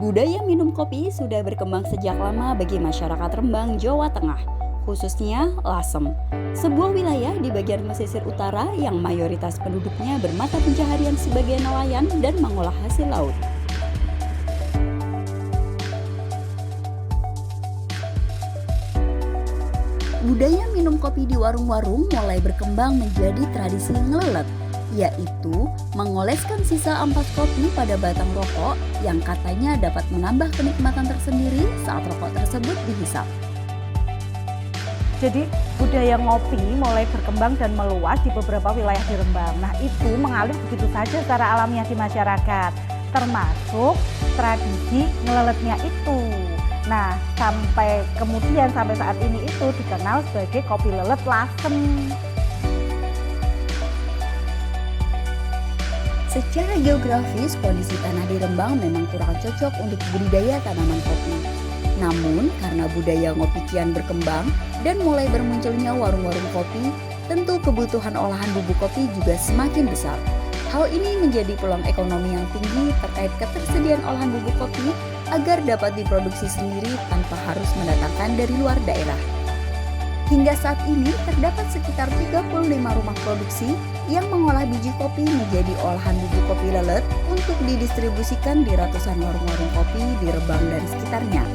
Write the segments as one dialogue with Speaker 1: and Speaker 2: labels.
Speaker 1: Budaya minum kopi sudah berkembang sejak lama bagi masyarakat Rembang, Jawa Tengah, khususnya Lasem, sebuah wilayah di bagian pesisir utara yang mayoritas penduduknya bermata pencaharian sebagai nelayan dan mengolah hasil laut. Budaya minum kopi di warung-warung mulai berkembang menjadi tradisi ngelelet, yaitu mengoleskan sisa ampas kopi pada batang rokok yang katanya dapat menambah kenikmatan tersendiri saat rokok tersebut dihisap.
Speaker 2: Jadi budaya ngopi mulai berkembang dan meluas di beberapa wilayah di Rembang. Nah, itu mengalir begitu saja secara alamiah di masyarakat, termasuk tradisi ngeleletnya itu. Nah, sampai saat ini itu dikenal sebagai kopi lelet Lasem.
Speaker 1: Secara geografis, kondisi tanah di Rembang memang kurang cocok untuk budidaya tanaman kopi. Namun, karena budaya ngopi kian berkembang dan mulai bermunculnya warung-warung kopi, tentu kebutuhan olahan bubuk kopi juga semakin besar. Hal ini menjadi peluang ekonomi yang tinggi terkait ketersediaan olahan bubuk kopi agar dapat diproduksi sendiri tanpa harus mendatangkan dari luar daerah. Hingga saat ini terdapat sekitar 35 rumah produksi yang mengolah biji kopi menjadi olahan bubuk kopi lelet untuk didistribusikan di ratusan warung-warung kopi di Rembang dan sekitarnya.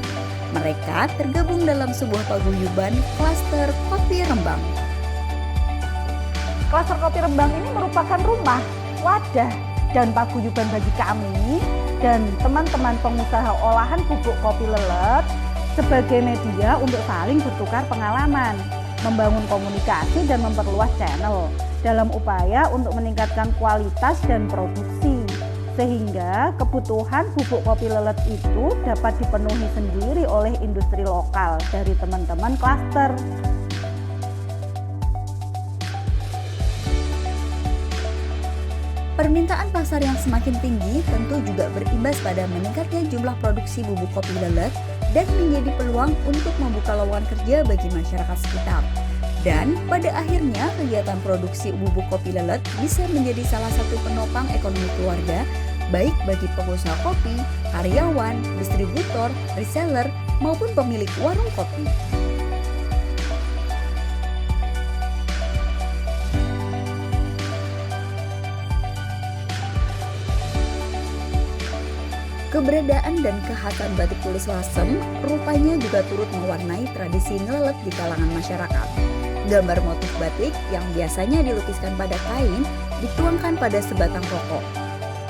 Speaker 1: Mereka tergabung dalam sebuah paguyuban klaster kopi Rembang.
Speaker 2: Klaster kopi Rembang ini merupakan rumah, wadah, dan paguyuban bagi kami dan teman-teman pengusaha olahan bubuk kopi lelet sebagai media untuk saling bertukar pengalaman, membangun komunikasi dan memperluas channel dalam upaya untuk meningkatkan kualitas dan produksi, sehingga kebutuhan bubuk kopi lelet itu dapat dipenuhi sendiri oleh industri lokal dari teman-teman klaster.
Speaker 1: Permintaan pasar yang semakin tinggi tentu juga berimbas pada meningkatnya jumlah produksi bubuk kopi lelet dan menjadi peluang untuk membuka lowongan kerja bagi masyarakat sekitar. Dan pada akhirnya kegiatan produksi bubuk kopi lelet bisa menjadi salah satu penopang ekonomi keluarga, baik bagi pengusaha kopi, karyawan, distributor, reseller, maupun pemilik warung kopi. Keberadaan dan kekhasan batik tulis Lasem rupanya juga turut mewarnai tradisi ngelelet di kalangan masyarakat. Gambar motif batik yang biasanya dilukiskan pada kain dituangkan pada sebatang rokok.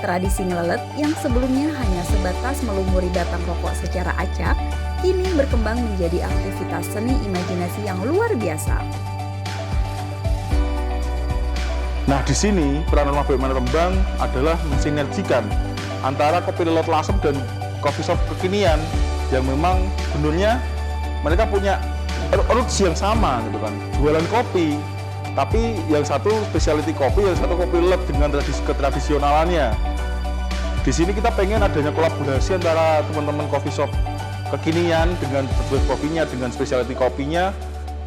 Speaker 1: Tradisi ngelelet yang sebelumnya hanya sebatas melumuri batang rokok secara acak, kini berkembang menjadi aktivitas seni imajinasi yang luar biasa.
Speaker 3: Nah, di sini peran Rumah Batik Rembang adalah mensinergikan antara kopi lelet Lasem dan coffee shop kekinian yang memang sebenarnya mereka punya roots yang sama gitu kan, jualan kopi, tapi yang satu specialty kopi, yang satu kopi lelet dengan ketradisionalannya. Di sini kita pengen adanya kolaborasi antara teman-teman coffee shop kekinian dengan berbuat kopinya, dengan specialty kopinya,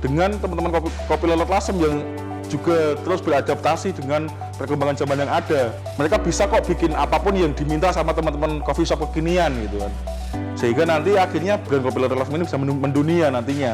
Speaker 3: dengan teman-teman kopi lelet Lasem yang juga terus beradaptasi dengan perkembangan zaman yang ada. Mereka bisa kok bikin apapun yang diminta sama teman-teman coffee shop kekinian gitu kan. Sehingga nanti akhirnya brand kopi lelet Lasem ini bisa mendunia nantinya.